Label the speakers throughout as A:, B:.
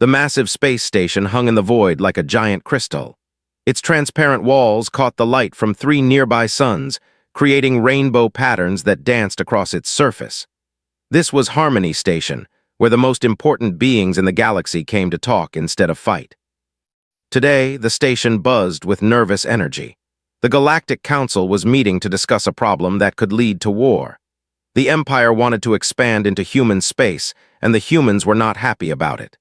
A: The massive space station hung in the void like a giant crystal. Its transparent walls caught the light from 3 nearby suns, creating rainbow patterns that danced across its surface. This was Harmony Station, where the most important beings in the galaxy came to talk instead of fight. Today, the station buzzed with nervous energy. The Galactic Council was meeting to discuss a problem that could lead to war. The Empire wanted to expand into human space, and the humans were not happy about it.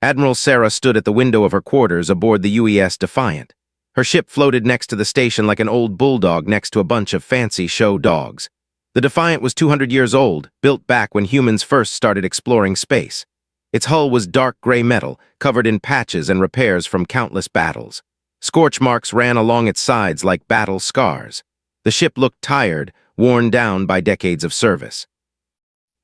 A: Admiral Sarah stood at the window of her quarters aboard the UES Defiant. Her ship floated next to the station like an old bulldog next to a bunch of fancy show dogs. The Defiant was 200 years old, built back when humans first started exploring space. Its hull was dark gray metal, covered in patches and repairs from countless battles. Scorch marks ran along its sides like battle scars. The ship looked tired, worn down by decades of service.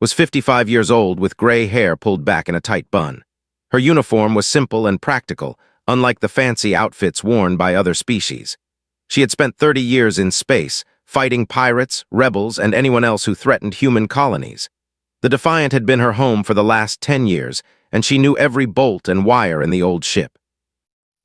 A: Was 55 years old with gray hair pulled back in a tight bun. Her uniform was simple and practical, unlike the fancy outfits worn by other species. She had spent 30 years in space, fighting pirates, rebels, and anyone else who threatened human colonies. The Defiant had been her home for the last 10 years, and she knew every bolt and wire in the old ship.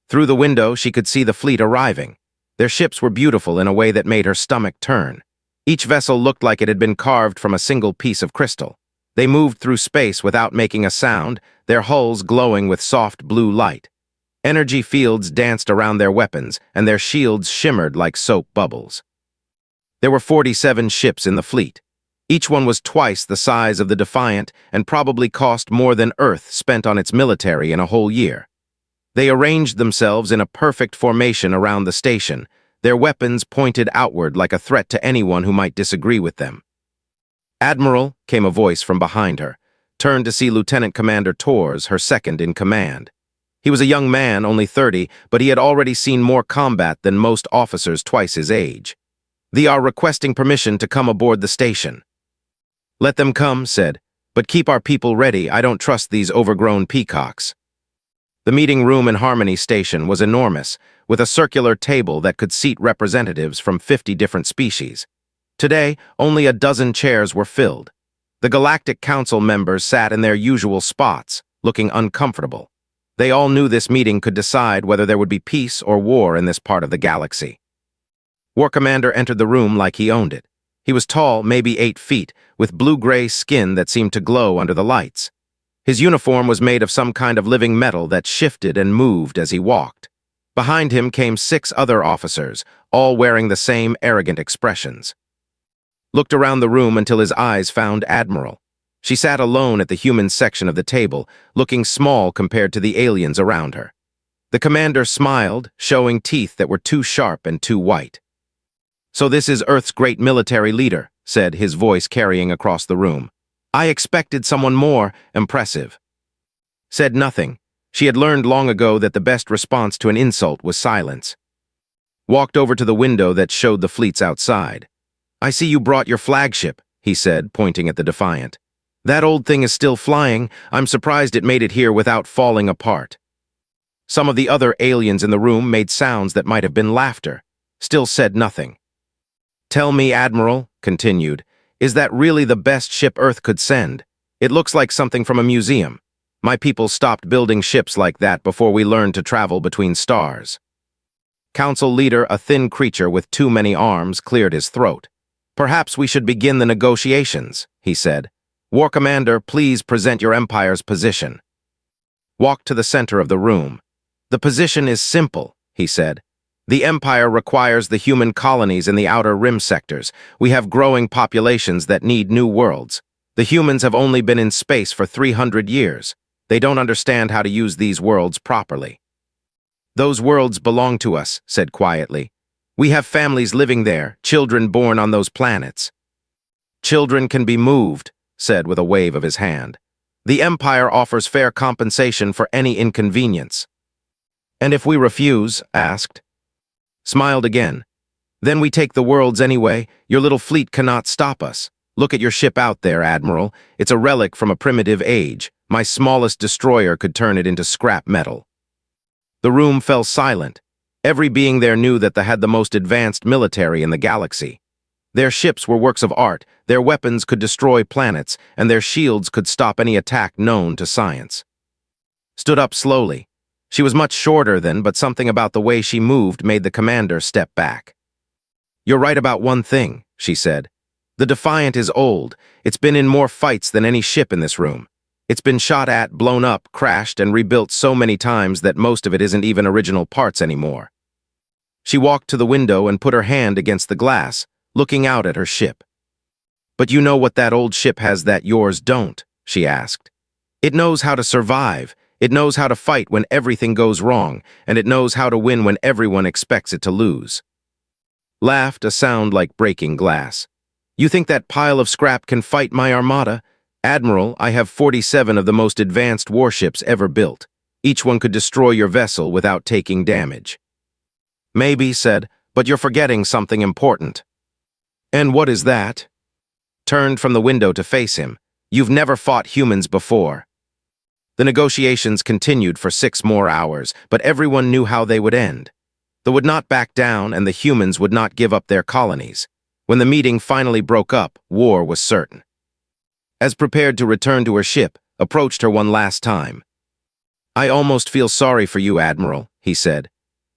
A: Through the window, she could see the fleet arriving. Their ships were beautiful in a way that made her stomach turn. Each vessel looked like it had been carved from a single piece of crystal. They moved through space without making a sound, their hulls glowing with soft blue light. Energy fields danced around their weapons, and their shields shimmered like soap bubbles. There were 47 ships in the fleet. Each one was twice the size of the Defiant and probably cost more than Earth spent on its military in a whole year. They arranged themselves in a perfect formation around the station, their weapons pointed outward like a threat to anyone who might disagree with them. "Admiral," came a voice from behind her, turned to see Lieutenant Commander Torres, her second in command. He was a young man, only 30, but he had already seen more combat than most officers twice his age. "They are requesting permission to come aboard the station." "Let them come," said, "but keep our people ready. I don't trust these overgrown peacocks." The meeting room in Harmony Station was enormous, with a circular table that could seat representatives from 50 different species. Today, only a dozen chairs were filled. The Galactic Council members sat in their usual spots, looking uncomfortable. They all knew this meeting could decide whether there would be peace or war in this part of the galaxy. War Commander entered the room like he owned it. He was tall, maybe 8 feet, with blue-gray skin that seemed to glow under the lights. His uniform was made of some kind of living metal that shifted and moved as he walked. Behind him came 6 other officers, all wearing the same arrogant expressions. Looked around the room until his eyes found Admiral. She sat alone at the human section of the table, looking small compared to the aliens around her. The commander smiled, showing teeth that were too sharp and too white. "So this is Earth's great military leader," said, his voice carrying across the room. "I expected someone more impressive." Said nothing. She had learned long ago that the best response to an insult was silence. Walked over to the window that showed the fleets outside. "I see you brought your flagship," he said, pointing at the Defiant. "That old thing is still flying. I'm surprised it made it here without falling apart." Some of the other aliens in the room made sounds that might have been laughter, still said nothing. "Tell me, Admiral," continued, "is that really the best ship Earth could send? It looks like something from a museum. My people stopped building ships like that before we learned to travel between stars." Council leader, a thin creature with too many arms, cleared his throat. "Perhaps we should begin the negotiations," he said. "War Commander, please present your Empire's position." Walked to the center of the room. "The position is simple," he said. "The Empire requires the human colonies in the outer rim sectors. We have growing populations that need new worlds. The humans have only been in space for 300 years. They don't understand how to use these worlds properly." "Those worlds belong to us," said quietly. "We have families living there, children born on those planets." "Children can be moved," said with a wave of his hand. "The Empire offers fair compensation for any inconvenience." "And if we refuse?" asked. Smiled again. "Then we take the worlds anyway. Your little fleet cannot stop us. Look at your ship out there, Admiral. It's a relic from a primitive age. My smallest destroyer could turn it into scrap metal." The room fell silent. Every being there knew that they had the most advanced military in the galaxy. Their ships were works of art, their weapons could destroy planets, and their shields could stop any attack known to science. stood up slowly. She was much shorter than, but something about the way she moved made the commander step back. "You're right about one thing," she said. "The Defiant is old. It's been in more fights than any ship in this room. It's been shot at, blown up, crashed, and rebuilt so many times that most of it isn't even original parts anymore." She walked to the window and put her hand against the glass, looking out at her ship. "But you know what that old ship has that yours don't?" she asked. "It knows how to survive. It knows how to fight when everything goes wrong, and it knows how to win when everyone expects it to lose." Laughed, a sound like breaking glass. "You think that pile of scrap can fight my armada? Admiral, I have 47 of the most advanced warships ever built. Each one could destroy your vessel without taking damage." "Maybe," said, "but you're forgetting something important." "And what is that?" Turned from the window to face him. "You've never fought humans before." The negotiations continued for 6 more hours, but everyone knew how they would end. They would not back down, and the humans would not give up their colonies. When the meeting finally broke up, war was certain. As prepared to return to her ship, approached her one last time. "I almost feel sorry for you, Admiral," he said.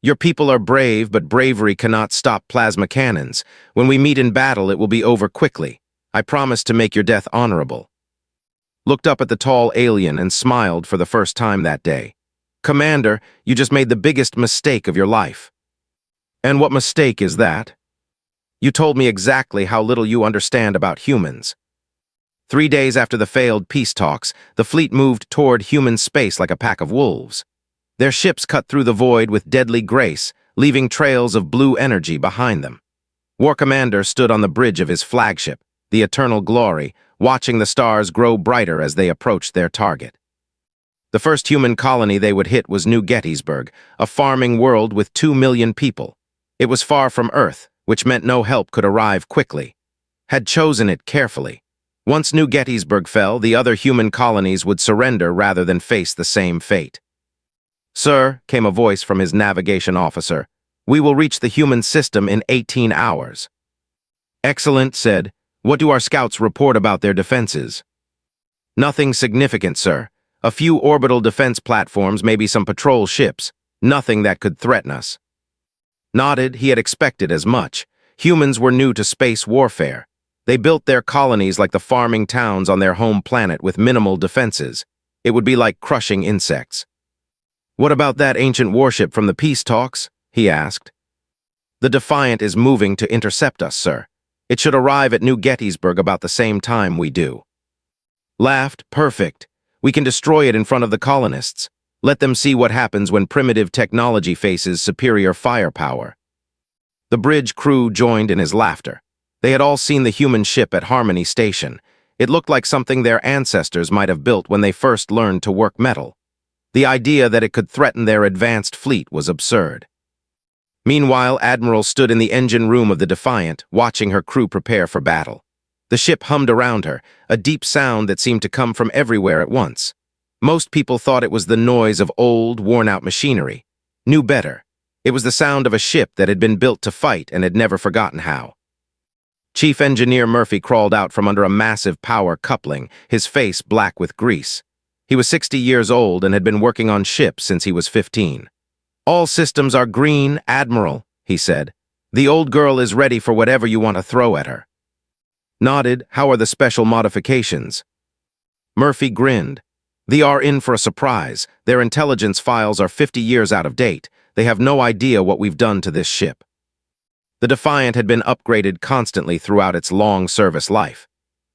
A: "Your people are brave, but bravery cannot stop plasma cannons. When we meet in battle, it will be over quickly. I promise to make your death honorable." Looked up at the tall alien and smiled for the first time that day. "Commander, you just made the biggest mistake of your life." "And what mistake is that?" "You told me exactly how little you understand about humans." 3 days after the failed peace talks, the fleet moved toward human space like a pack of wolves. Their ships cut through the void with deadly grace, leaving trails of blue energy behind them. War Commander stood on the bridge of his flagship, the Eternal Glory, watching the stars grow brighter as they approached their target. The first human colony they would hit was New Gettysburg, a farming world with 2 million people. It was far from Earth, which meant no help could arrive quickly. Had chosen it carefully. Once New Gettysburg fell, the other human colonies would surrender rather than face the same fate. "Sir," came a voice from his navigation officer, "we will reach the human system in 18 hours. "Excellent," said. "What do our scouts report about their defenses?" "Nothing significant, sir. A few orbital defense platforms, maybe some patrol ships. Nothing that could threaten us." Nodded, he had expected as much. Humans were new to space warfare. They built their colonies like the farming towns on their home planet with minimal defenses. It would be like crushing insects. "What about that ancient warship from the peace talks?" he asked. "The Defiant is moving to intercept us, sir. It should arrive at New Gettysburg about the same time we do." Laughed, "Perfect. We can destroy it in front of the colonists. Let them see what happens when primitive technology faces superior firepower." The bridge crew joined in his laughter. They had all seen the human ship at Harmony Station. It looked like something their ancestors might have built when they first learned to work metal. The idea that it could threaten their advanced fleet was absurd. Meanwhile, Admiral stood in the engine room of the Defiant, watching her crew prepare for battle. The ship hummed around her, a deep sound that seemed to come from everywhere at once. Most people thought it was the noise of old, worn-out machinery. Knew better. It was the sound of a ship that had been built to fight and had never forgotten how. Chief Engineer Murphy crawled out from under a massive power coupling, his face black with grease. He was 60 years old and had been working on ships since he was 15. "All systems are green, Admiral," he said. "The old girl is ready for whatever you want to throw at her." Nodded. "How are the special modifications?" Murphy grinned. "They are in for a surprise. Their intelligence files are 50 years out of date. They have no idea what we've done to this ship." The Defiant had been upgraded constantly throughout its long service life.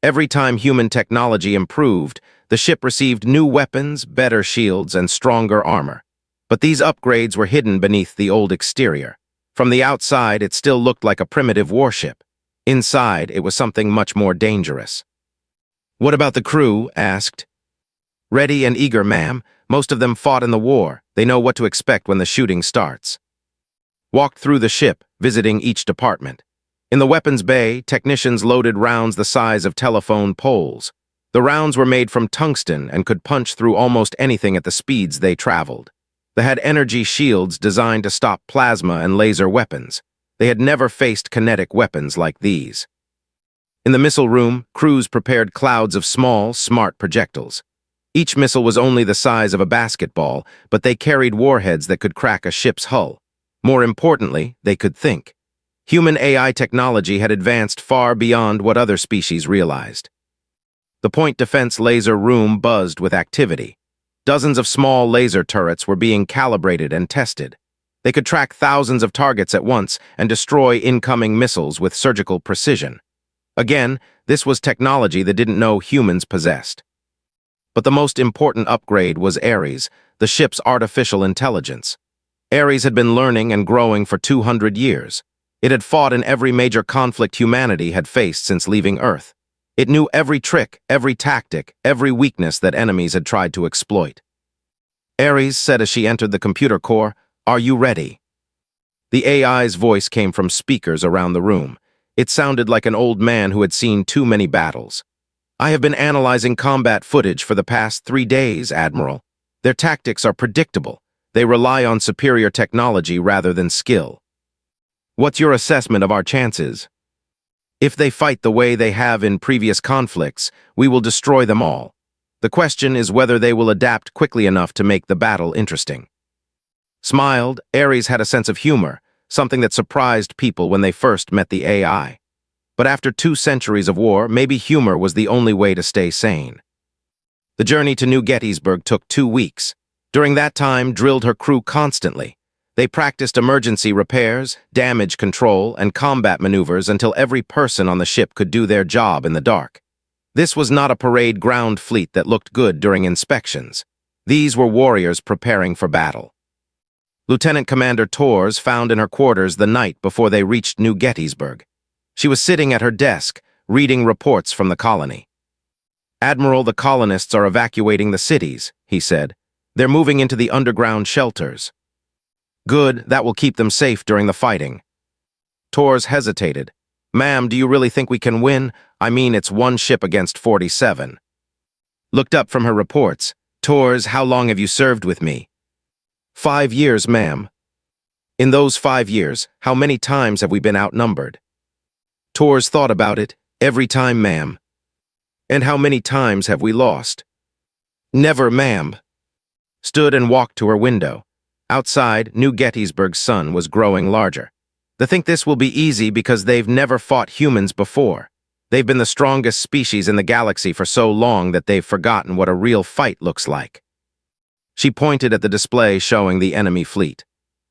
A: Every time human technology improved, the ship received new weapons, better shields, and stronger armor. But these upgrades were hidden beneath the old exterior. From the outside, it still looked like a primitive warship. Inside, it was something much more dangerous. "What about the crew?" asked. "Ready and eager, ma'am. Most of them fought in the war. They know what to expect when the shooting starts." Walked through the ship, visiting each department. In the weapons bay, technicians loaded rounds the size of telephone poles. The rounds were made from tungsten and could punch through almost anything at the speeds they traveled. They had energy shields designed to stop plasma and laser weapons. They had never faced kinetic weapons like these. In the missile room, crews prepared clouds of small, smart projectiles. Each missile was only the size of a basketball, but they carried warheads that could crack a ship's hull. More importantly, they could think. Human AI technology had advanced far beyond what other species realized. The point defense laser room buzzed with activity. Dozens of small laser turrets were being calibrated and tested. They could track thousands of targets at once and destroy incoming missiles with surgical precision. Again, this was technology that didn't know humans possessed. But the most important upgrade was Ares, the ship's artificial intelligence. Ares had been learning and growing for 200 years. It had fought in every major conflict humanity had faced since leaving Earth. It knew every trick, every tactic, every weakness that enemies had tried to exploit. Ares said as she entered the computer core, "Are you ready?" The AI's voice came from speakers around the room. It sounded like an old man who had seen too many battles. "I have been analyzing combat footage for the past 3 days, Admiral. Their tactics are predictable. They rely on superior technology rather than skill. What's your assessment of our chances? If they fight the way they have in previous conflicts, we will destroy them all. The question is whether they will adapt quickly enough to make the battle interesting." Smiled, Ares had a sense of humor, something that surprised people when they first met the AI. But after 2 centuries of war, maybe humor was the only way to stay sane. The journey to New Gettysburg took 2 weeks. During that time, drilled her crew constantly. They practiced emergency repairs, damage control, and combat maneuvers until every person on the ship could do their job in the dark. This was not a parade ground fleet that looked good during inspections. These were warriors preparing for battle. Lieutenant Commander Torres found in her quarters the night before they reached New Gettysburg. She was sitting at her desk, reading reports from the colony. "Admiral, the colonists are evacuating the cities," he said. "They're moving into the underground shelters." "Good, that will keep them safe during the fighting." Torres hesitated. "Ma'am, do you really think we can win? I mean, it's 1 ship against 47. Looked up from her reports. "Torres, how long have you served with me?" 5 years, ma'am." "In those 5 years, how many times have we been outnumbered?" Torres thought about it. "Every time, ma'am." "And how many times have we lost?" "Never, ma'am." Stood and walked to her window. Outside, New Gettysburg's sun was growing larger. They think this will be easy because they've never fought humans before. They've been the strongest species in the galaxy for so long that they've forgotten what a real fight looks like. She pointed at the display showing the enemy fleet.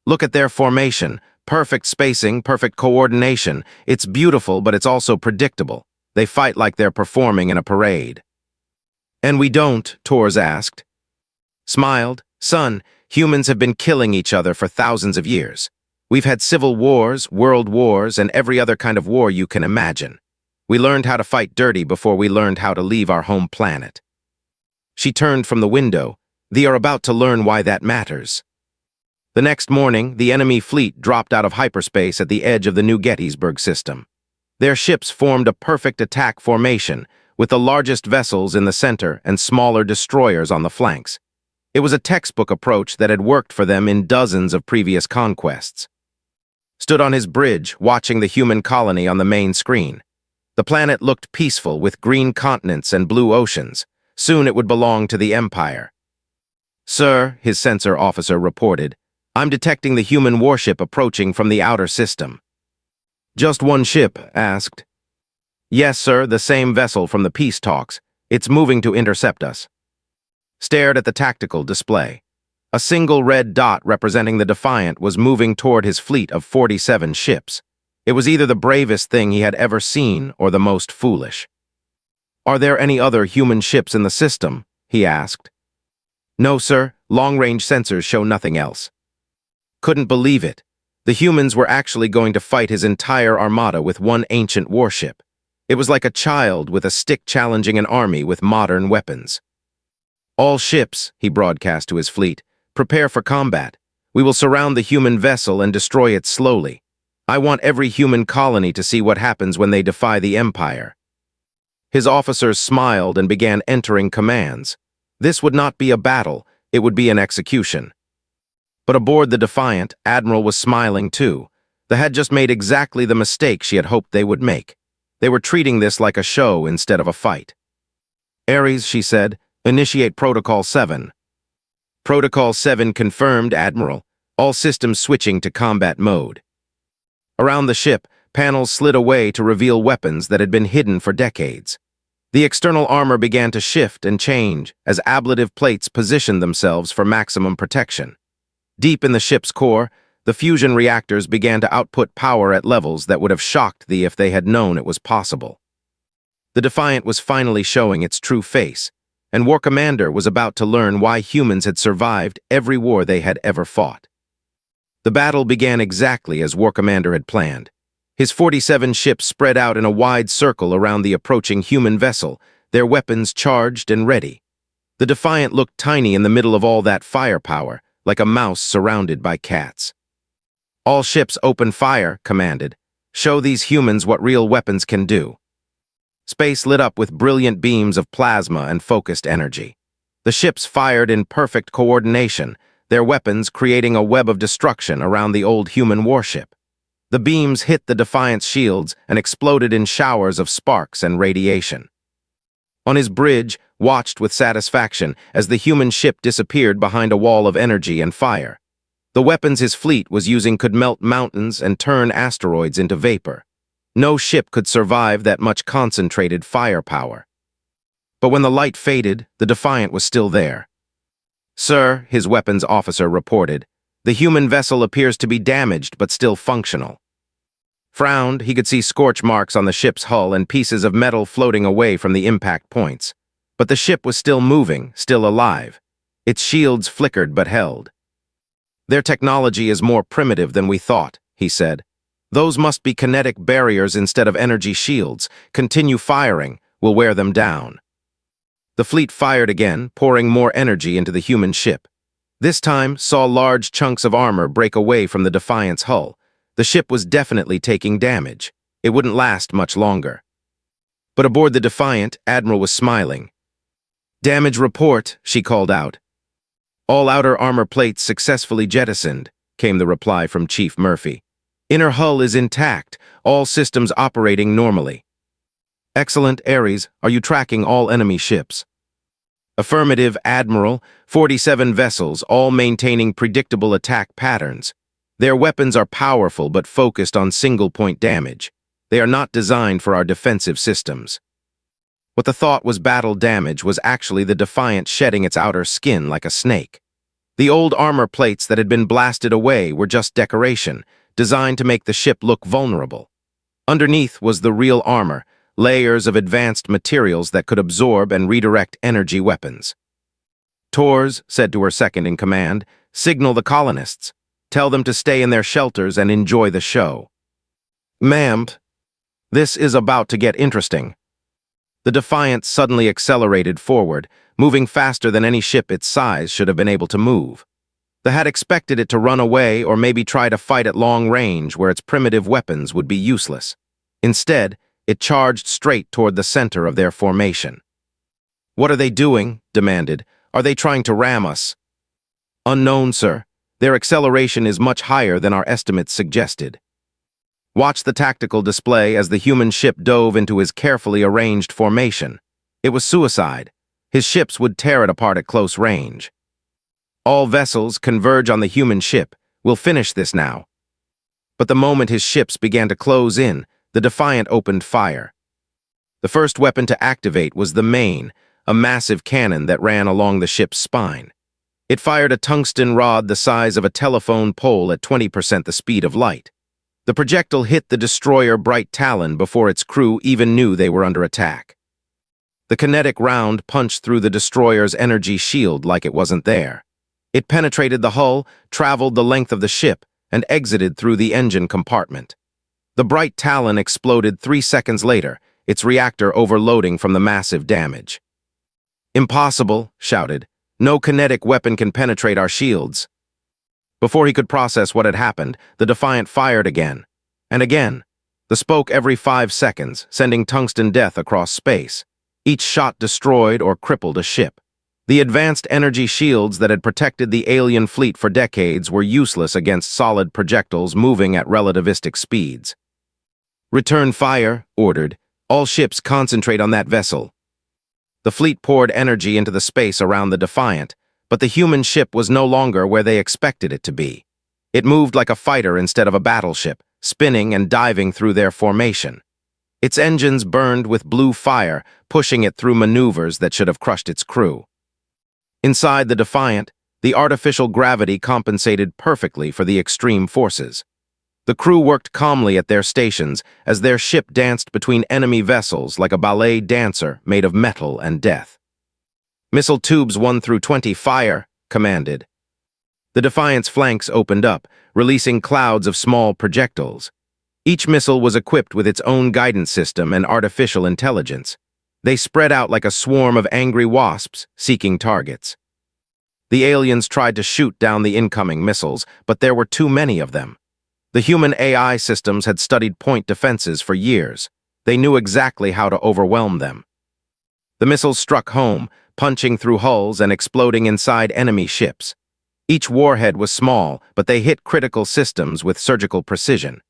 A: "Look at their formation. Perfect spacing, perfect coordination. It's beautiful, but it's also predictable. They fight like they're performing in a parade." "And we don't?" Torres asked. Smiled. "Son, humans have been killing each other for thousands of years. We've had civil wars, world wars, and every other kind of war you can imagine. We learned how to fight dirty before we learned how to leave our home planet." She turned from the window. "They are about to learn why that matters." The next morning, the enemy fleet dropped out of hyperspace at the edge of the New Gettysburg system. Their ships formed a perfect attack formation, with the largest vessels in the center and smaller destroyers on the flanks. It was a textbook approach that had worked for them in dozens of previous conquests. Stood on his bridge, watching the human colony on the main screen. The planet looked peaceful with green continents and blue oceans. Soon it would belong to the Empire. "Sir," his sensor officer reported, "I'm detecting the human warship approaching from the outer system." "Just 1 ship?" asked. "Yes, sir, the same vessel from the peace talks. It's moving to intercept us." Stared at the tactical display. A single red dot representing the Defiant was moving toward his fleet of 47 ships. It was either the bravest thing he had ever seen or the most foolish. "Are there any other human ships in the system?" he asked. "No, sir. Long-range sensors show nothing else." Couldn't believe it. The humans were actually going to fight his entire armada with 1 ancient warship. It was like a child with a stick challenging an army with modern weapons. "All ships," he broadcast to his fleet, "prepare for combat. We will surround the human vessel and destroy it slowly. I want every human colony to see what happens when they defy the Empire." His officers smiled and began entering commands. This would not be a battle, it would be an execution. But aboard the Defiant, Admiral was smiling too. They had just made exactly the mistake she had hoped they would make. They were treating this like a show instead of a fight. "Ares," she said, Initiate Protocol 7. Protocol 7 confirmed, Admiral. All systems switching to combat mode. Around the ship, panels slid away to reveal weapons that had been hidden for decades. The external armor began to shift and change as ablative plates positioned themselves for maximum protection. Deep in the ship's core, the fusion reactors began to output power at levels that would have shocked thee if they had known it was possible. The Defiant was finally showing its true face, and War Commander was about to learn why humans had survived every war they had ever fought. The battle began exactly as War Commander had planned. His 47 ships spread out in a wide circle around the approaching human vessel, their weapons charged and ready. The Defiant looked tiny in the middle of all that firepower, like a mouse surrounded by cats. All ships open fire, commanded. Show these humans what real weapons can do. Space lit up with brilliant beams of plasma and focused energy. The ships fired in perfect coordination, their weapons creating a web of destruction around the old human warship. The beams hit the Defiant's shields and exploded in showers of sparks and radiation. On his bridge, watched with satisfaction as the human ship disappeared behind a wall of energy and fire. The weapons his fleet was using could melt mountains and turn asteroids into vapor. No ship could survive that much concentrated firepower. But when the light faded, the Defiant was still there. "Sir," his weapons officer reported, "the human vessel appears to be damaged but still functional." Frowned, he could see scorch marks on the ship's hull and pieces of metal floating away from the impact points. But the ship was still moving, still alive. Its shields flickered but held. "Their technology is more primitive than we thought," he said. "Those must be kinetic barriers instead of energy shields. Continue firing. We'll wear them down." The fleet fired again, pouring more energy into the human ship. This time, saw large chunks of armor break away from the Defiant's hull. The ship was definitely taking damage. It wouldn't last much longer. But aboard the Defiant, Admiral was smiling. "Damage report," she called out. "All outer armor plates successfully jettisoned," came the reply from Chief Murphy. "Inner hull is intact, all systems operating normally." "Excellent, Ares. Are you tracking all enemy ships?" "Affirmative, Admiral. 47 vessels, all maintaining predictable attack patterns. Their weapons are powerful but focused on single-point damage. They are not designed for our defensive systems." What the thought was battle damage was actually the Defiant shedding its outer skin like a snake. The old armor plates that had been blasted away were just decoration, designed to make the ship look vulnerable. Underneath was the real armor, layers of advanced materials that could absorb and redirect energy weapons. "Tors," said to her second-in-command, "signal the colonists. Tell them to stay in their shelters and enjoy the show." "Ma'am, this is about to get interesting." The Defiant suddenly accelerated forward, moving faster than any ship its size should have been able to move. They had expected it to run away or maybe try to fight at long range where its primitive weapons would be useless. Instead, it charged straight toward the center of their formation. "What are they doing?" demanded. "Are they trying to ram us?" "Unknown, sir. Their acceleration is much higher than our estimates suggested." Watch the tactical display as the human ship dove into his carefully arranged formation. It was suicide. His ships would tear it apart at close range. "All vessels converge on the human ship. We'll finish this now." But the moment his ships began to close in, the Defiant opened fire. The first weapon to activate was the main, a massive cannon that ran along the ship's spine. It fired a tungsten rod the size of a telephone pole at 20% the speed of light. The projectile hit the destroyer Bright Talon before its crew even knew they were under attack. The kinetic round punched through the destroyer's energy shield like it wasn't there. It penetrated the hull, traveled the length of the ship, and exited through the engine compartment. The Bright Talon exploded 3 seconds later, its reactor overloading from the massive damage. "Impossible," shouted. "No kinetic weapon can penetrate our shields." Before he could process what had happened, the Defiant fired again. And again. The spoke every 5 seconds, sending tungsten death across space. Each shot destroyed or crippled a ship. The advanced energy shields that had protected the alien fleet for decades were useless against solid projectiles moving at relativistic speeds. "Return fire," ordered. "All ships concentrate on that vessel." The fleet poured energy into the space around the Defiant, but the human ship was no longer where they expected it to be. It moved like a fighter instead of a battleship, spinning and diving through their formation. Its engines burned with blue fire, pushing it through maneuvers that should have crushed its crew. Inside the Defiant, the artificial gravity compensated perfectly for the extreme forces. The crew worked calmly at their stations as their ship danced between enemy vessels like a ballet dancer made of metal and death. "Missile tubes 1 through 20 fire," commanded. The Defiant's flanks opened up, releasing clouds of small projectiles. Each missile was equipped with its own guidance system and artificial intelligence. They spread out like a swarm of angry wasps, seeking targets. The aliens tried to shoot down the incoming missiles, but there were too many of them. The human AI systems had studied point defenses for years. They knew exactly how to overwhelm them. The missiles struck home, punching through hulls and exploding inside enemy ships. Each warhead was small, but they hit critical systems with surgical precision.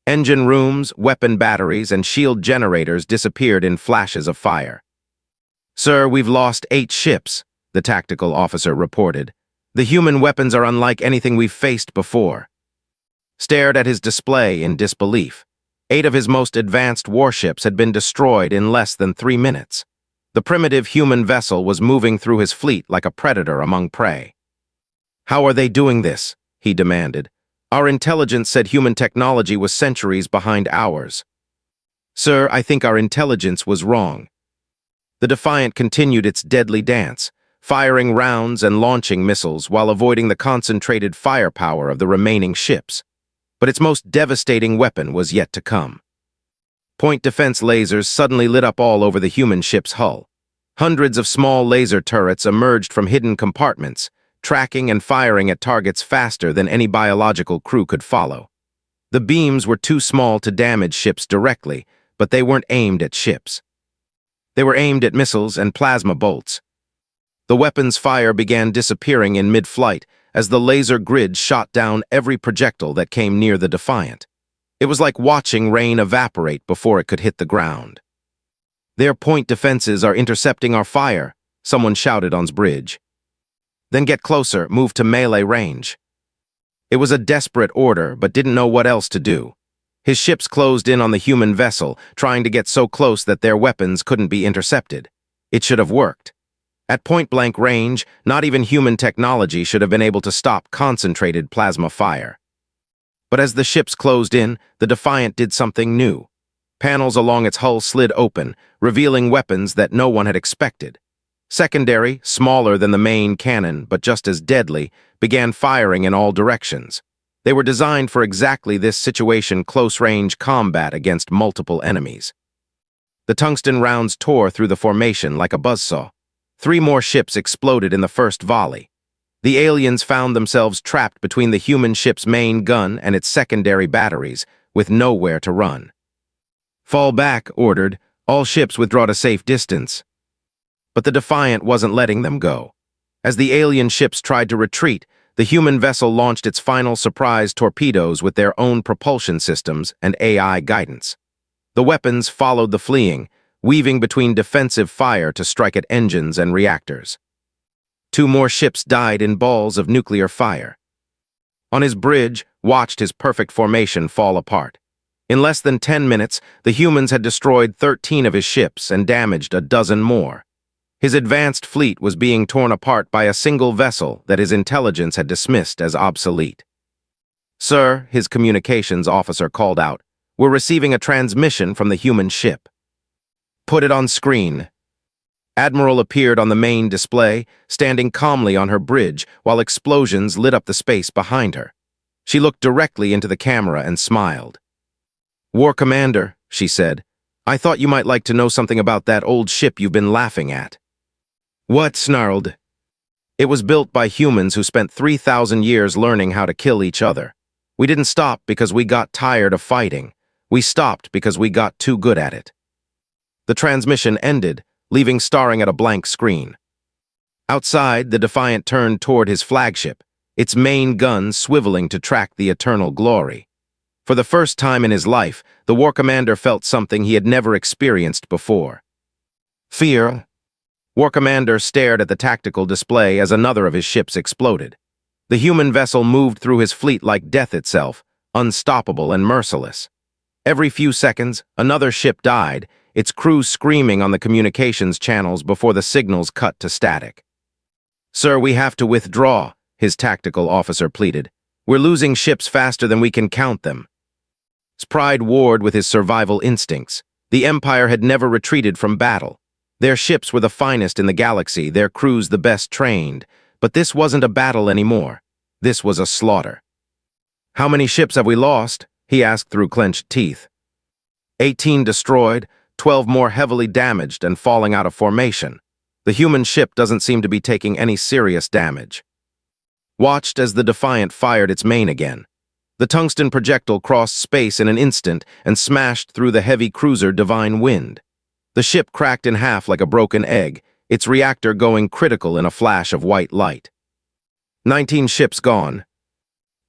A: Engine rooms, weapon batteries, and shield generators disappeared in flashes of fire. "Sir, we've lost 8 ships," the tactical officer reported. "The human weapons are unlike anything we've faced before." Stared at his display in disbelief. 8 of his most advanced warships had been destroyed in less than 3 minutes. The primitive human vessel was moving through his fleet like a predator among prey. "How are they doing this?" he demanded. "Our intelligence said human technology was centuries behind ours." "Sir, I think our intelligence was wrong." The Defiant continued its deadly dance, firing rounds and launching missiles while avoiding the concentrated firepower of the remaining ships. But its most devastating weapon was yet to come. Point defense lasers suddenly lit up all over the human ship's hull. Hundreds of small laser turrets emerged from hidden compartments, tracking and firing at targets faster than any biological crew could follow. The beams were too small to damage ships directly, but they weren't aimed at ships. They were aimed at missiles and plasma bolts. The weapon's fire began disappearing in mid-flight as the laser grid shot down every projectile that came near the Defiant. It was like watching rain evaporate before it could hit the ground. "Their point defenses are intercepting our fire," someone shouted on's bridge. "Then get closer, move to melee range." It was a desperate order, but didn't know what else to do. His ships closed in on the human vessel, trying to get so close that their weapons couldn't be intercepted. It should have worked. At point-blank range, not even human technology should have been able to stop concentrated plasma fire. But as the ships closed in, the Defiant did something new. Panels along its hull slid open, revealing weapons that no one had expected. Secondary, smaller than the main cannon, but just as deadly, began firing in all directions. They were designed for exactly this situation: close-range combat against multiple enemies. The tungsten rounds tore through the formation like a buzzsaw. 3 more ships exploded in the first volley. The aliens found themselves trapped between the human ship's main gun and its secondary batteries, with nowhere to run. "Fall back," ordered. "All ships withdraw to safe distance." But the Defiant wasn't letting them go. As the alien ships tried to retreat, the human vessel launched its final surprise torpedoes with their own propulsion systems and AI guidance. The weapons followed the fleeing, weaving between defensive fire to strike at engines and reactors. 2 more ships died in balls of nuclear fire. On his bridge, watched his perfect formation fall apart. In less than 10 minutes, the humans had destroyed 13 of his ships and damaged a dozen more. His advanced fleet was being torn apart by a single vessel that his intelligence had dismissed as obsolete. "Sir," his communications officer called out, "we're receiving a transmission from the human ship." "Put it on screen." Admiral appeared on the main display, standing calmly on her bridge while explosions lit up the space behind her. She looked directly into the camera and smiled. "War Commander," she said, "I thought you might like to know something about that old ship you've been laughing at." "What?" snarled. "It was built by humans who spent 3,000 years learning how to kill each other. We didn't stop because we got tired of fighting. We stopped because we got too good at it." The transmission ended, leaving staring at a blank screen. Outside, the Defiant turned toward his flagship, its main gun swiveling to track the eternal glory. For the first time in his life, the War Commander felt something he had never experienced before. Fear. War Commander stared at the tactical display as another of his ships exploded. The human vessel moved through his fleet like death itself, unstoppable and merciless. Every few seconds, another ship died, its crew screaming on the communications channels before the signals cut to static. "Sir, we have to withdraw," his tactical officer pleaded. "We're losing ships faster than we can count them." His pride warred with his survival instincts. The Empire had never retreated from battle. Their ships were the finest in the galaxy, their crews the best trained. But this wasn't a battle anymore. This was a slaughter. "How many ships have we lost?" he asked through clenched teeth. 18 destroyed, 12 more heavily damaged and falling out of formation. The human ship doesn't seem to be taking any serious damage. Watched as the Defiant fired its main again. The tungsten projectile crossed space in an instant and smashed through the heavy cruiser Divine Wind. The ship cracked in half like a broken egg, its reactor going critical in a flash of white light. 19 ships gone.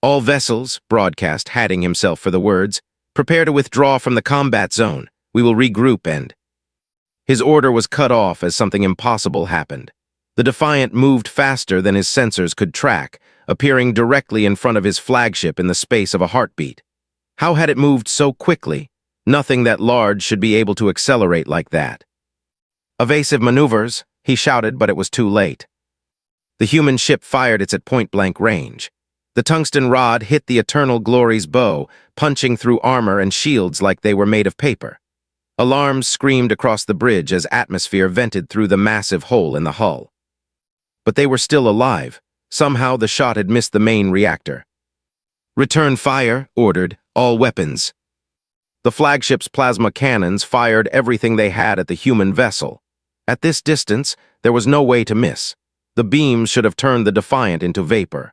A: "All vessels," broadcast Hadding himself for the words, "prepare to withdraw from the combat zone. We will regroup and—" His order was cut off as something impossible happened. The Defiant moved faster than his sensors could track, appearing directly in front of his flagship in the space of a heartbeat. How had it moved so quickly? Nothing that large should be able to accelerate like that. "Evasive maneuvers," he shouted, but it was too late. The human ship fired its at point-blank range. The tungsten rod hit the Eternal Glory's bow, punching through armor and shields like they were made of paper. Alarms screamed across the bridge as atmosphere vented through the massive hole in the hull. But they were still alive. Somehow the shot had missed the main reactor. "Return fire," ordered, "all weapons." The flagship's plasma cannons fired everything they had at the human vessel. At this distance, there was no way to miss. The beams should have turned the Defiant into vapor.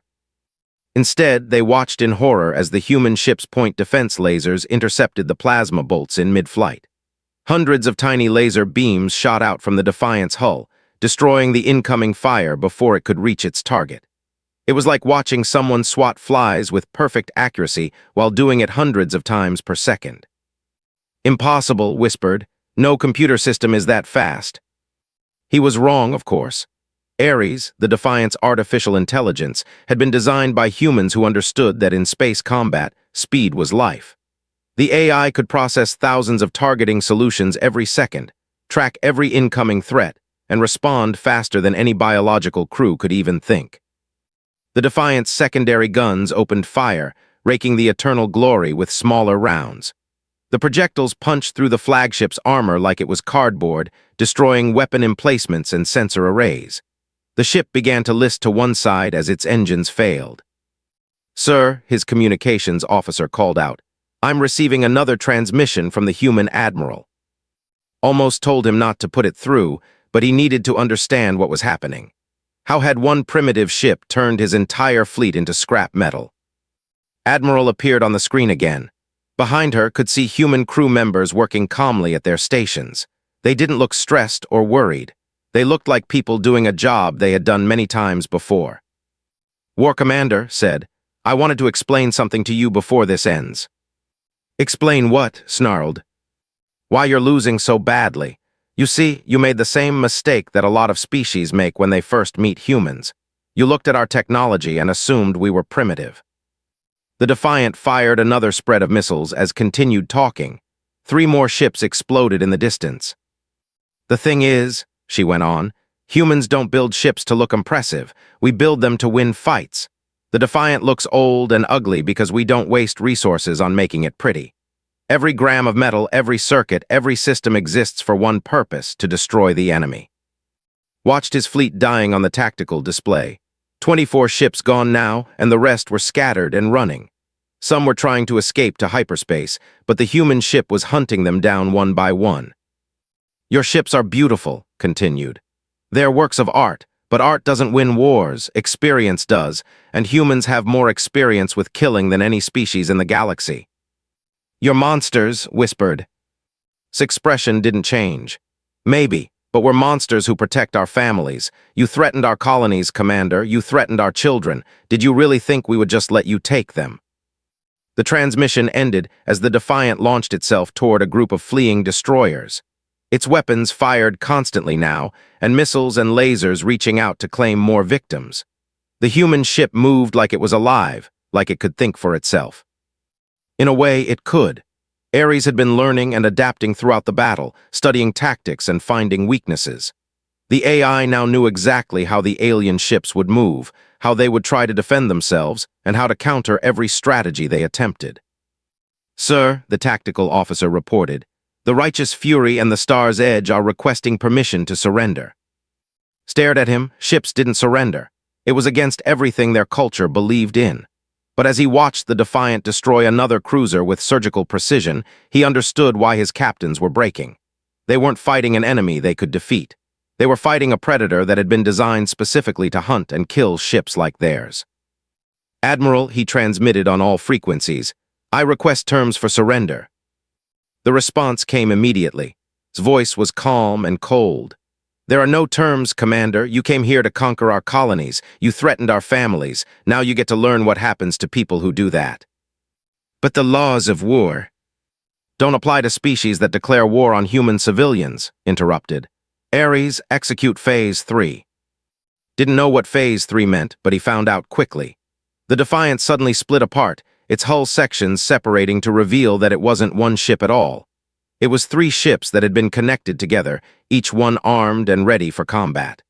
A: Instead, they watched in horror as the human ship's point defense lasers intercepted the plasma bolts in mid-flight. Hundreds of tiny laser beams shot out from the Defiant's hull, destroying the incoming fire before it could reach its target. It was like watching someone swat flies with perfect accuracy while doing it hundreds of times per second. "Impossible," whispered. "No computer system is that fast." He was wrong, of course. Ares, the Defiant's artificial intelligence, had been designed by humans who understood that in space combat, speed was life. The AI could process thousands of targeting solutions every second, track every incoming threat, and respond faster than any biological crew could even think. The Defiant's secondary guns opened fire, raking the Eternal Glory with smaller rounds. The projectiles punched through the flagship's armor like it was cardboard, destroying weapon emplacements and sensor arrays. The ship began to list to one side as its engines failed. "Sir," his communications officer called out, "I'm receiving another transmission from the human admiral." Almost told him not to put it through, but he needed to understand what was happening. How had one primitive ship turned his entire fleet into scrap metal? Admiral appeared on the screen again. Behind her could see human crew members working calmly at their stations. They didn't look stressed or worried. They looked like people doing a job they had done many times before. "War Commander," said, "I wanted to explain something to you before this ends." "Explain what?" snarled. "Why you're losing so badly. You see, you made the same mistake that a lot of species make when they first meet humans. You looked at our technology and assumed we were primitive." The Defiant fired another spread of missiles as continued talking. 3 more ships exploded in the distance. "The thing is," she went on, "humans don't build ships to look impressive. We build them to win fights. The Defiant looks old and ugly because we don't waste resources on making it pretty. Every gram of metal, every circuit, every system exists for one purpose: to destroy the enemy." Watched his fleet dying on the tactical display. 24 ships gone now, and the rest were scattered and running. Some were trying to escape to hyperspace, but the human ship was hunting them down one by one. "Your ships are beautiful," continued. "They're works of art, but art doesn't win wars, experience does, and humans have more experience with killing than any species in the galaxy." "You're monsters," whispered. His expression didn't change. "Maybe, but we're monsters who protect our families. You threatened our colonies, Commander. You threatened our children. Did you really think we would just let you take them?" The transmission ended as the Defiant launched itself toward a group of fleeing destroyers. Its weapons fired constantly now, and missiles and lasers reaching out to claim more victims. The human ship moved like it was alive, like it could think for itself. In a way, it could. Ares had been learning and adapting throughout the battle, studying tactics and finding weaknesses. The AI now knew exactly how the alien ships would move, how they would try to defend themselves, and how to counter every strategy they attempted. "Sir," the tactical officer reported, "the Righteous Fury and the Star's Edge are requesting permission to surrender." Stared at him, ships didn't surrender. It was against everything their culture believed in. But as he watched the Defiant destroy another cruiser with surgical precision, he understood why his captains were breaking. They weren't fighting an enemy they could defeat. They were fighting a predator that had been designed specifically to hunt and kill ships like theirs. "Admiral," he transmitted on all frequencies, "I request terms for surrender." The response came immediately. His voice was calm and cold. "There are no terms, Commander. You came here to conquer our colonies. You threatened our families. Now you get to learn what happens to people who do that." "But the laws of war—" "Don't apply to species that declare war on human civilians," interrupted. "Ares, execute Phase 3. Didn't know what Phase 3 meant, but he found out quickly. The Defiant suddenly split apart, its hull sections separating to reveal that it wasn't one ship at all. It was 3 ships that had been connected together, each one armed and ready for combat.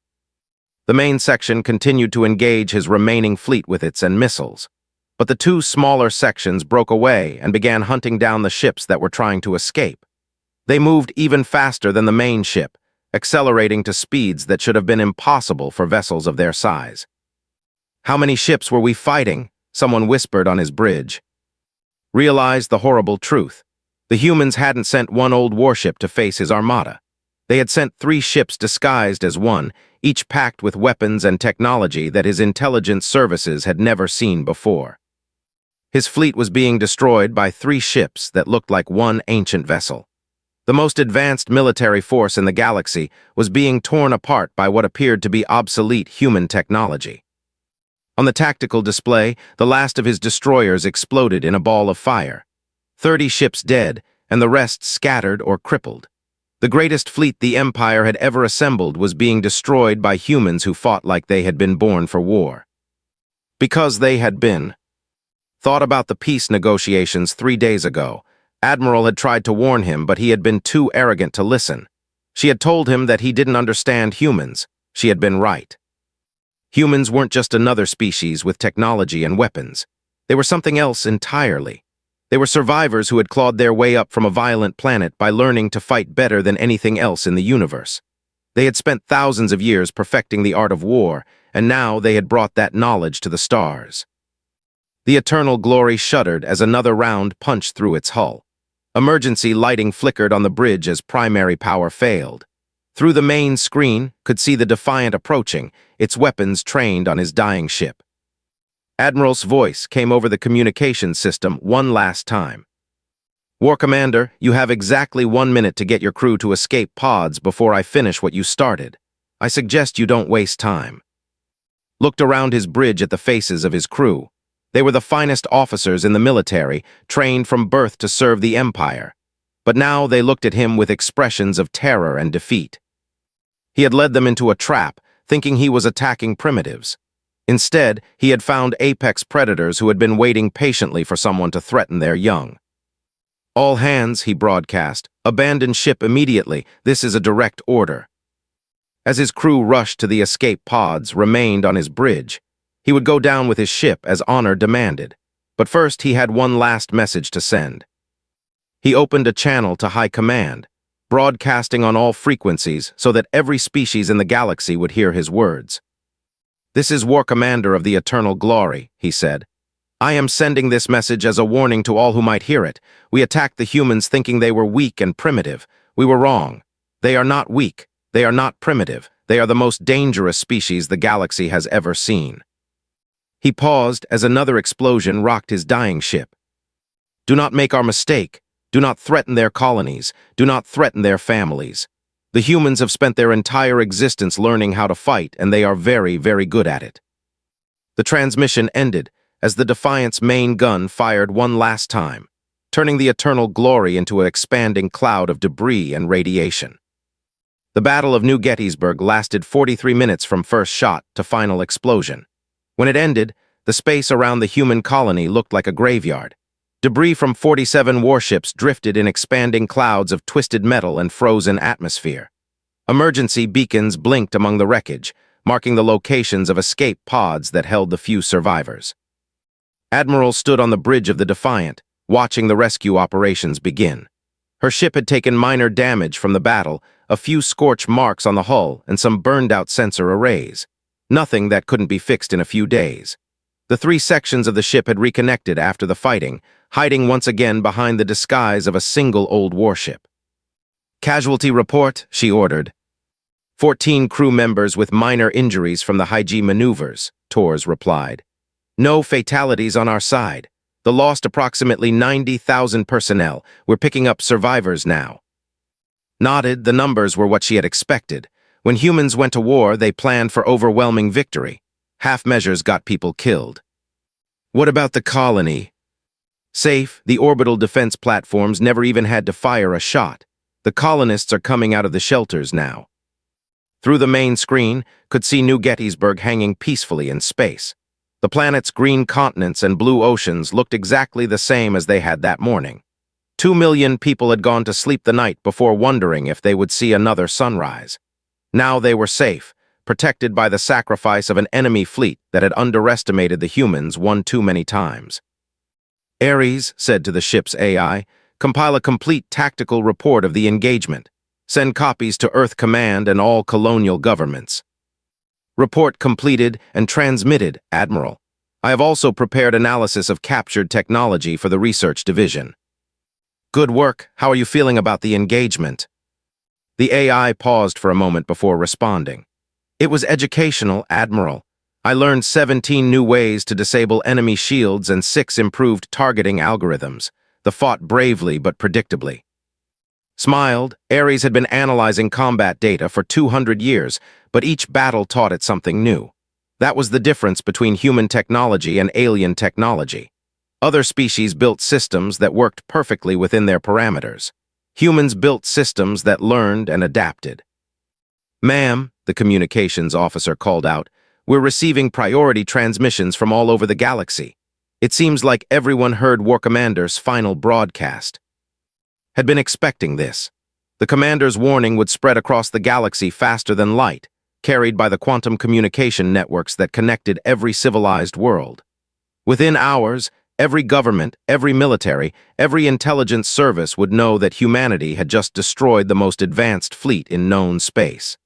A: The main section continued to engage his remaining fleet with its and missiles. But the 2 smaller sections broke away and began hunting down the ships that were trying to escape. They moved even faster than the main ship, accelerating to speeds that should have been impossible for vessels of their size. "How many ships were we fighting?" someone whispered on his bridge. Realized the horrible truth. The humans hadn't sent one old warship to face his armada. They had sent 3 ships disguised as one, each packed with weapons and technology that his intelligence services had never seen before. His fleet was being destroyed by 3 ships that looked like one ancient vessel. The most advanced military force in the galaxy was being torn apart by what appeared to be obsolete human technology. On the tactical display, the last of his destroyers exploded in a ball of fire. 30 ships dead, and the rest scattered or crippled. The greatest fleet the Empire had ever assembled was being destroyed by humans who fought like they had been born for war. Because they had been. Thought about the peace negotiations 3 days ago. Admiral had tried to warn him, but he had been too arrogant to listen. She had told him that he didn't understand humans. She had been right. Humans weren't just another species with technology and weapons. They were something else entirely. They were survivors who had clawed their way up from a violent planet by learning to fight better than anything else in the universe. They had spent thousands of years perfecting the art of war, and now they had brought that knowledge to the stars. The eternal glory shuddered as another round punched through its hull. Emergency lighting flickered on the bridge as primary power failed. Through the main screen, could see the Defiant approaching, its weapons trained on his dying ship. Admiral's voice came over the communication system one last time. "War Commander, you have exactly 1 minute to get your crew to escape pods before I finish what you started. I suggest you don't waste time." Looked around his bridge at the faces of his crew. They were the finest officers in the military, trained from birth to serve the Empire. But now they looked at him with expressions of terror and defeat. He had led them into a trap, thinking he was attacking primitives. Instead, he had found apex predators who had been waiting patiently for someone to threaten their young. "All hands," he broadcast, "abandon ship immediately. This is a direct order." As his crew rushed to the escape pods remained on his bridge, he would go down with his ship as honor demanded. But first he had one last message to send. He opened a channel to High Command, broadcasting on all frequencies so that every species in the galaxy would hear his words. "This is War Commander of the Eternal Glory," he said. "I am sending this message as a warning to all who might hear it. We attacked the humans thinking they were weak and primitive. We were wrong. They are not weak. They are not primitive. They are the most dangerous species the galaxy has ever seen." He paused as another explosion rocked his dying ship. "Do not make our mistake. Do not threaten their colonies. Do not threaten their families. The humans have spent their entire existence learning how to fight, and they are very, very good at it." The transmission ended as the Defiant's main gun fired one last time, turning the Eternal Glory into an expanding cloud of debris and radiation. The Battle of New Gettysburg lasted 43 minutes from first shot to final explosion. When it ended, the space around the human colony looked like a graveyard. Debris from 47 warships drifted in expanding clouds of twisted metal and frozen atmosphere. Emergency beacons blinked among the wreckage, marking the locations of escape pods that held the few survivors. Admiral stood on the bridge of the Defiant, watching the rescue operations begin. Her ship had taken minor damage from the battle, a few scorch marks on the hull and some burned-out sensor arrays. Nothing that couldn't be fixed in a few days. The three sections of the ship had reconnected after the fighting, hiding once again behind the disguise of a single old warship. "Casualty report," she ordered. 14 crew members with minor injuries from the high-G maneuvers, Torres replied. "No fatalities on our side. The lost approximately 90,000 personnel. We're picking up survivors now." Nodded, the numbers were what she had expected. When humans went to war, they planned for overwhelming victory. Half measures got people killed. "What about the colony?" "Safe, the orbital defense platforms never even had to fire a shot. The colonists are coming out of the shelters now." Through the main screen, could see New Gettysburg hanging peacefully in space. The planet's green continents and blue oceans looked exactly the same as they had that morning. 2 million people had gone to sleep the night before wondering if they would see another sunrise. Now they were safe, protected by the sacrifice of an enemy fleet that had underestimated the humans one too many times. "Ares," said to the ship's AI, "compile a complete tactical report of the engagement. Send copies to Earth Command and all colonial governments." "Report completed and transmitted, Admiral. I have also prepared analysis of captured technology for the research division." "Good work. How are you feeling about the engagement?" The AI paused for a moment before responding. "It was educational, Admiral. I learned 17 new ways to disable enemy shields and 6 improved targeting algorithms. They fought bravely but predictably." Smiled, Ares had been analyzing combat data for 200 years, but each battle taught it something new. That was the difference between human technology and alien technology. Other species built systems that worked perfectly within their parameters. Humans built systems that learned and adapted. "Ma'am," the communications officer called out, "we're receiving priority transmissions from all over the galaxy. It seems like everyone heard War Commander's final broadcast." Had been expecting this. The commander's warning would spread across the galaxy faster than light, carried by the quantum communication networks that connected every civilized world. Within hours, every government, every military, every intelligence service would know that humanity had just destroyed the most advanced fleet in known space.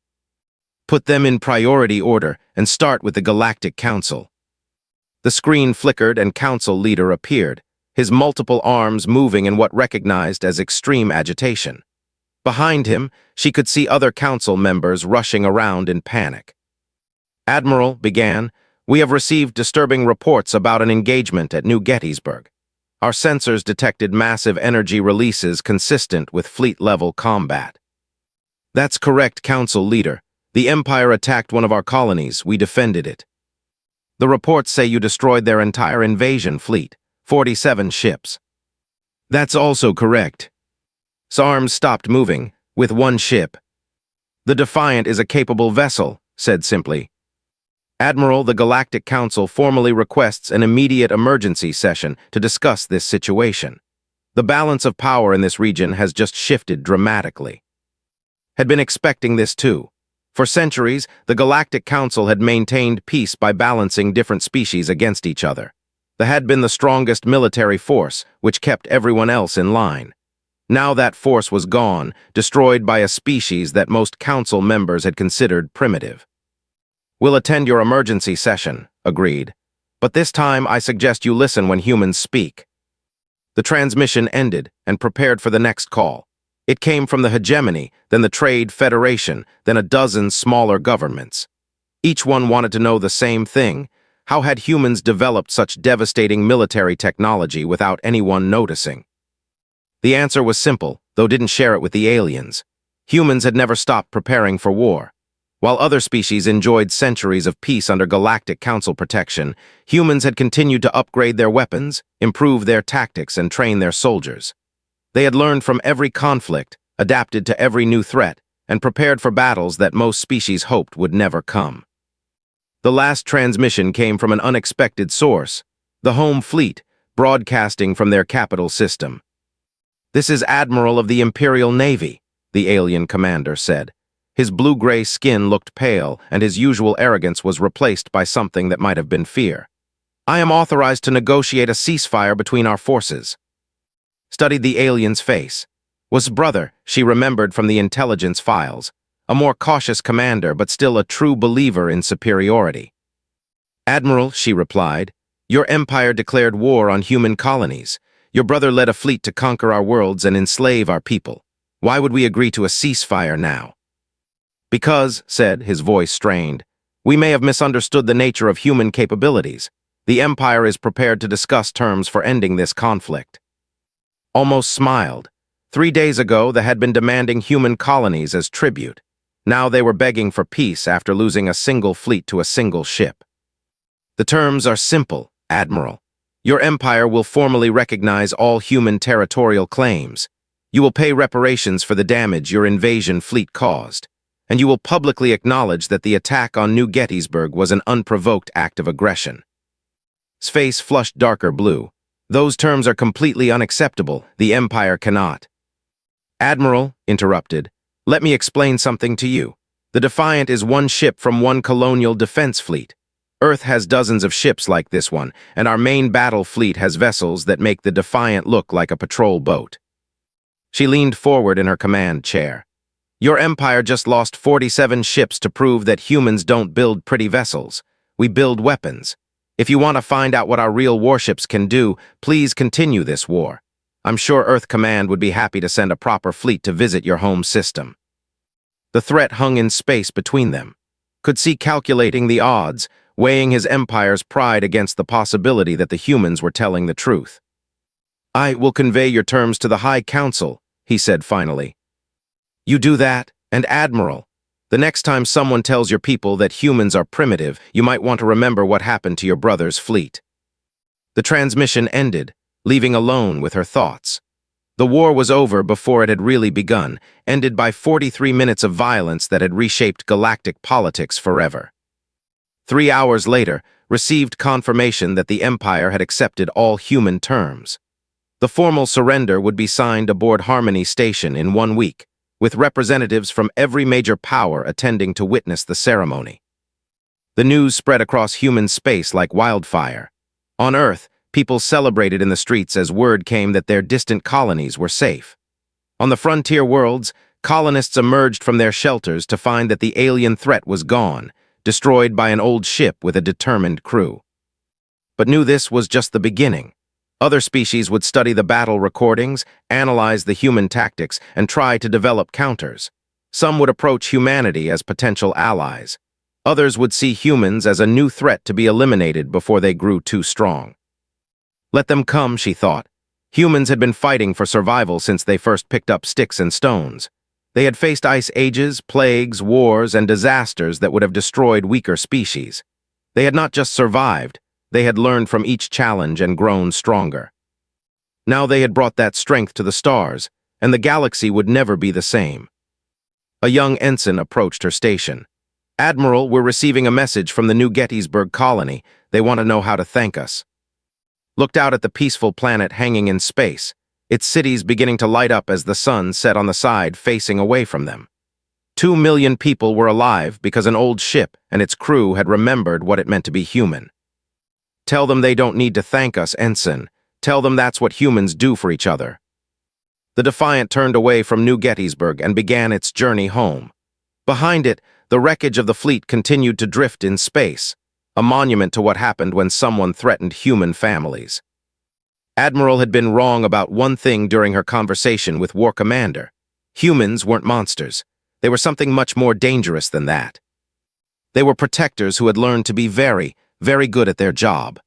A: "Put them in priority order and start with the Galactic Council." The screen flickered and Council leader appeared, his multiple arms moving in what recognized as extreme agitation. Behind him, she could see other council members rushing around in panic. "Admiral," began, "we have received disturbing reports about an engagement at New Gettysburg. Our sensors detected massive energy releases consistent with fleet-level combat." "That's correct, Council leader. The Empire attacked one of our colonies. We defended it." "The reports say you destroyed their entire invasion fleet. 47 ships." "That's also correct." SARMs stopped moving, with one ship. "The Defiant is a capable vessel," said simply. "Admiral, the Galactic Council formally requests an immediate emergency session to discuss this situation. The balance of power in this region has just shifted dramatically." Had been expecting this too. For centuries, the Galactic Council had maintained peace by balancing different species against each other. They had been the strongest military force, which kept everyone else in line. Now that force was gone, destroyed by a species that most council members had considered primitive. "We'll attend your emergency session," agreed. "But this time I suggest you listen when humans speak." The transmission ended and prepared for the next call. It came from the hegemony, then the Trade Federation, then a dozen smaller governments. Each one wanted to know the same thing. How had humans developed such devastating military technology without anyone noticing? The answer was simple, though didn't share it with the aliens. Humans had never stopped preparing for war. While other species enjoyed centuries of peace under Galactic Council protection, humans had continued to upgrade their weapons, improve their tactics, and train their soldiers. They had learned from every conflict, adapted to every new threat, and prepared for battles that most species hoped would never come. The last transmission came from an unexpected source, the home fleet, broadcasting from their capital system. "This is Admiral of the Imperial Navy," the alien commander said. His blue-gray skin looked pale, and his usual arrogance was replaced by something that might have been fear. "I am authorized to negotiate a ceasefire between our forces." Studied the alien's face. Was brother, she remembered from the intelligence files, a more cautious commander but still a true believer in superiority. "Admiral," she replied, "your empire declared war on human colonies. Your brother led a fleet to conquer our worlds and enslave our people. Why would we agree to a ceasefire now?" "Because," said, his voice strained, "we may have misunderstood the nature of human capabilities. The Empire is prepared to discuss terms for ending this conflict." Almost smiled. 3 days ago, they had been demanding human colonies as tribute. Now they were begging for peace after losing a single fleet to a single ship. "The terms are simple, Admiral. Your empire will formally recognize all human territorial claims. You will pay reparations for the damage your invasion fleet caused. And you will publicly acknowledge that the attack on New Gettysburg was an unprovoked act of aggression." His face flushed darker blue. "Those terms are completely unacceptable. The Empire cannot." "Admiral," interrupted, "let me explain something to you. The Defiant is one ship from one colonial defense fleet. Earth has dozens of ships like this one, and our main battle fleet has vessels that make the Defiant look like a patrol boat." She leaned forward in her command chair. "Your empire just lost 47 ships to prove that humans don't build pretty vessels. We build weapons. If you want to find out what our real warships can do, please continue this war. I'm sure Earth Command would be happy to send a proper fleet to visit your home system." The threat hung in space between them. Could see calculating the odds, weighing his empire's pride against the possibility that the humans were telling the truth. "I will convey your terms to the High Council," he said finally. "You do that, and Admiral, the next time someone tells your people that humans are primitive, you might want to remember what happened to your brother's fleet." The transmission ended, leaving alone with her thoughts. The war was over before it had really begun, ended by 43 minutes of violence that had reshaped galactic politics forever. 3 hours later, received confirmation that the Empire had accepted all human terms. The formal surrender would be signed aboard Harmony Station in 1 week, with representatives from every major power attending to witness the ceremony. The news spread across human space like wildfire. On Earth, people celebrated in the streets as word came that their distant colonies were safe. On the frontier worlds, colonists emerged from their shelters to find that the alien threat was gone, destroyed by an old ship with a determined crew. But knew this was just the beginning. Other species would study the battle recordings, analyze the human tactics, and try to develop counters. Some would approach humanity as potential allies. Others would see humans as a new threat to be eliminated before they grew too strong. Let them come, she thought. Humans had been fighting for survival since they first picked up sticks and stones. They had faced ice ages, plagues, wars, and disasters that would have destroyed weaker species. They had not just survived, they had learned from each challenge and grown stronger. Now they had brought that strength to the stars, and the galaxy would never be the same. A young ensign approached her station. "Admiral, we're receiving a message from the New Gettysburg colony. They want to know how to thank us." Looked out at the peaceful planet hanging in space, its cities beginning to light up as the sun set on the side facing away from them. 2 million people were alive because an old ship and its crew had remembered what it meant to be human. "Tell them they don't need to thank us, Ensign. Tell them that's what humans do for each other." The Defiant turned away from New Gettysburg and began its journey home. Behind it, the wreckage of the fleet continued to drift in space, a monument to what happened when someone threatened human families. Admiral had been wrong about one thing during her conversation with War Commander. Humans weren't monsters. They were something much more dangerous than that. They were protectors who had learned to be very, very good at their job.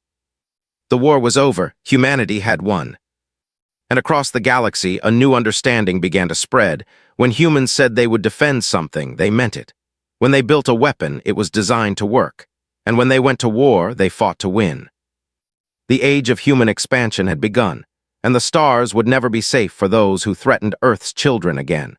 A: The war was over, humanity had won. And across the galaxy, a new understanding began to spread. When humans said they would defend something, they meant it. When they built a weapon, it was designed to work. And when they went to war, they fought to win. The age of human expansion had begun, and the stars would never be safe for those who threatened Earth's children again.